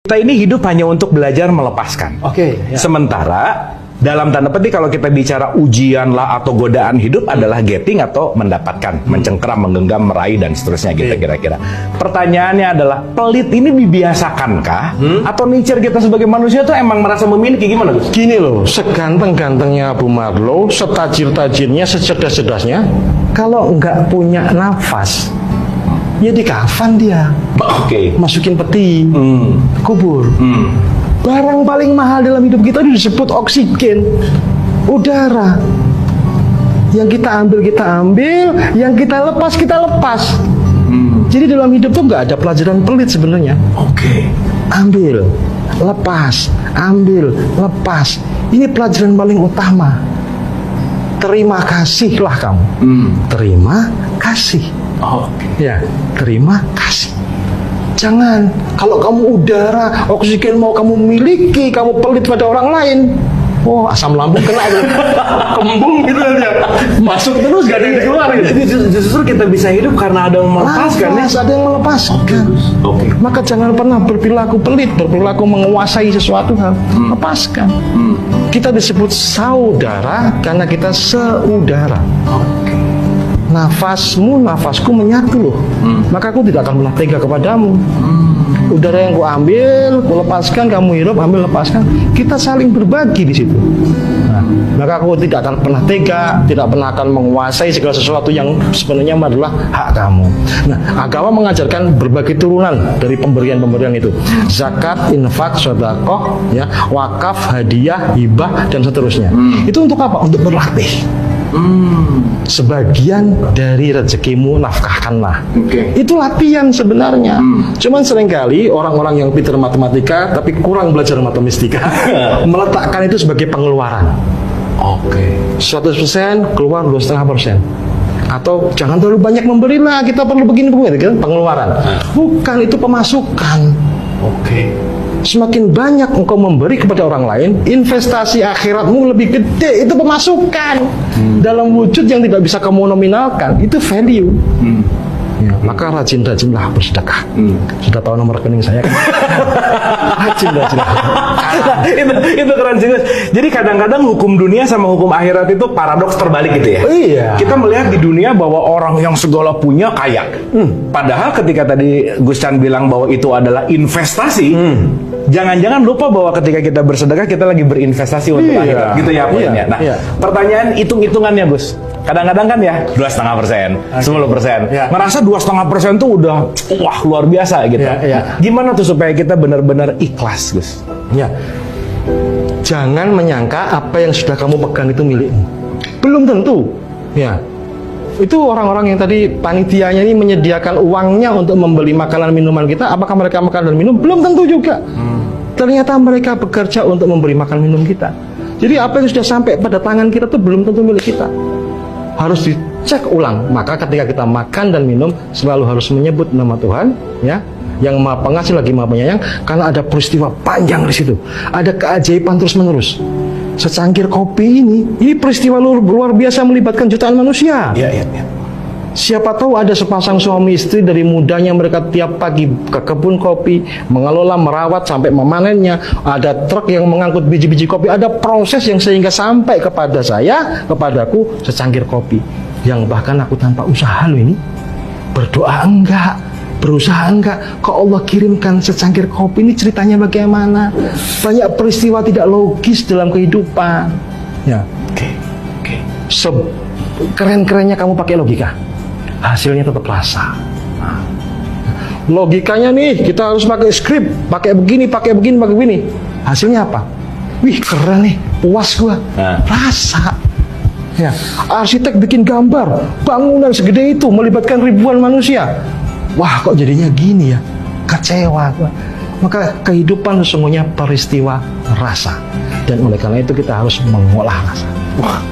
Kita ini hidup hanya untuk belajar melepaskan. Oke, ya. Sementara dalam tanda petik kalau kita bicara ujian lah atau godaan hidup adalah getting atau mendapatkan, mencengkeram, menggenggam, meraih dan seterusnya gitu kira-kira. Pertanyaannya adalah pelit ini dibiasakankah atau nature kita sebagai manusia tuh emang merasa memiliki, gimana Gus? Gini loh, seganteng-gantengnya Abu Marlow, setajir-tajirnya, secerdas-cerdasnya, kalau nggak punya nafas, ya di kafan dia. Oke. Masukin peti, kubur. Barang paling mahal dalam hidup kita itu disebut oksigen, udara. Yang kita ambil, yang kita lepas. Jadi dalam hidup tuh nggak ada pelajaran pelit sebenarnya. Oke. Ambil, lepas, ambil, lepas. Ini pelajaran paling utama. Terima kasihlah kamu. Terima kasih. Oke. Ya, terima kasih. Jangan, kalau kamu udara, oksigen mau kamu miliki, kamu pelit pada orang lain. Oh, asam lambung kena itu. Kembung gitu aja. Masuk terus gak ada yang keluar gitu. Jadi justru kita bisa hidup karena ada yang melepaskan. Ada yang melepaskan. Oke. Maka jangan pernah berperilaku pelit, berperilaku menguasai sesuatu hal. Lepaskan. Kita disebut saudara karena kita seudara. Oke. Nafasmu, nafasku menyatu loh. Maka aku tidak akan pernah tega kepadamu. Udara yang ku ambil, ku lepaskan, kamu hirup, ambil, lepaskan. Kita saling berbagi di situ. Nah, maka aku tidak akan pernah tega, tidak pernah akan menguasai segala sesuatu yang sebenarnya adalah hak kamu. Nah, agama mengajarkan berbagai turunan dari pemberian-pemberian itu. Zakat, infak, sedekah, ya, wakaf, hadiah, hibah dan seterusnya. Itu untuk apa? Untuk berlatih. Sebagian dari rezekimu nafkahkanlah. Itu latihan sebenarnya. Cuman seringkali orang-orang yang pintar matematika tapi kurang belajar matematika meletakkan itu sebagai pengeluaran. 100% keluar 2,5%. Atau jangan terlalu banyak memberilah, kita perlu begini kan pengeluaran. Bukan, itu pemasukan. Semakin banyak engkau memberi kepada orang lain, investasi akhiratmu lebih gede. Itu pemasukan dalam wujud yang tidak bisa kamu nominalkan. Itu value. Ya, maka rajin-rajinlah bersedekah. Sudah tahu nomor rekening saya kan? Rajin-rajinlah. itu keren juga. Jadi kadang-kadang hukum dunia sama hukum akhirat itu paradoks terbalik gitu ya. Iya. Kita melihat di dunia bahwa orang yang segala punya kaya. Padahal ketika tadi Gus Chan bilang bahwa itu adalah investasi, jangan-jangan lupa bahwa ketika kita bersedekah kita lagi berinvestasi untuk akhirat. Gitu ya poinnya. Nah, pertanyaan hitung-hitungannya Gus. Kadang-kadang kan ya 2,5%, 10%. Ngerasa 2,5% tuh udah wah luar biasa gitu. Gimana tuh supaya kita benar-benar ikhlas, Gus? Ya. Jangan menyangka apa yang sudah kamu pegang itu milikmu. Belum tentu. Ya. Itu orang-orang yang tadi panitianya ini menyediakan uangnya untuk membeli makanan minuman kita, apakah mereka makan dan minum? Belum tentu juga. Ternyata mereka bekerja untuk memberi makan minum kita. Jadi apa yang sudah sampai pada tangan kita itu belum tentu milik kita. Harus dicek ulang. Maka ketika kita makan dan minum selalu harus menyebut nama Tuhan, ya, yang Maha Pengasih lagi Maha Penyayang, karena ada peristiwa panjang di situ. Ada keajaiban terus-menerus. Secangkir kopi ini peristiwa luar biasa melibatkan jutaan manusia. Siapa tahu ada sepasang suami istri dari mudanya mereka tiap pagi ke kebun kopi, mengelola, merawat sampai memanennya. Ada truk yang mengangkut biji-biji kopi. Ada proses yang sehingga sampai kepada saya, kepadaku secangkir kopi. Yang bahkan aku tanpa usaha loh ini. Berdoa enggak, berusaha enggak, kok Allah kirimkan secangkir kopi. Ini ceritanya bagaimana? Banyak peristiwa tidak logis dalam kehidupan. Ya. Keren-kerennya kamu pakai logika, hasilnya tetap rasa. Logikanya nih kita harus pakai skrip, pakai begini, pakai begini. Hasilnya apa? Wih keren nih, puas gua. Rasa. Ya, arsitek bikin gambar, bangunan segede itu melibatkan ribuan manusia. Wah kok jadinya gini ya? Kecewa gua. Maka kehidupan sesungguhnya peristiwa rasa. Dan oleh karena itu kita harus mengolah rasa. Wah.